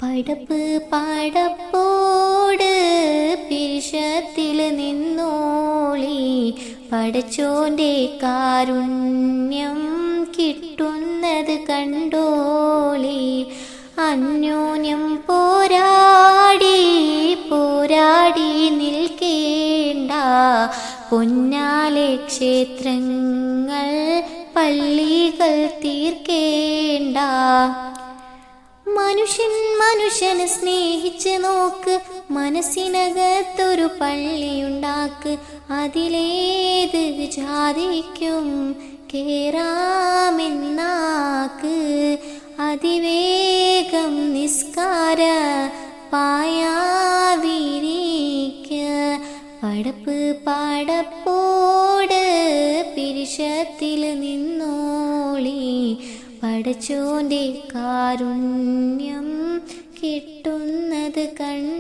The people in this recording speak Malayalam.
പടപ്പ് പടപ്പോട് പിരിശത്തിൽ നിന്നോളി, പടച്ചോന്റെ കാരുണ്യം കിട്ടുന്നത് കണ്ടോളി. അന്യോന്യം പോരാടി പോരാടി നിൽക്കേണ്ട, പൊന്നാലെ ക്ഷേത്രങ്ങൾ പള്ളികൾ തീർക്കേണ്ട. മനുഷ്യനെ സ്നേഹിച്ച് നോക്ക്, മനസ്സിനകത്തൊരു പള്ളിയുണ്ടാക്ക്. അതിലേത് ജാതിക്കും കേറാമെന്നാക്ക്, അതിവേഗം നിസ്കാര പായാവിരിക്ക. പടപ്പ് പടപ്പോട് പിരിശത്തിൽ നിന്നോളി, പടച്ചോന്റെ കാരുണ്യം കിട്ടുന്നത് കണ്ട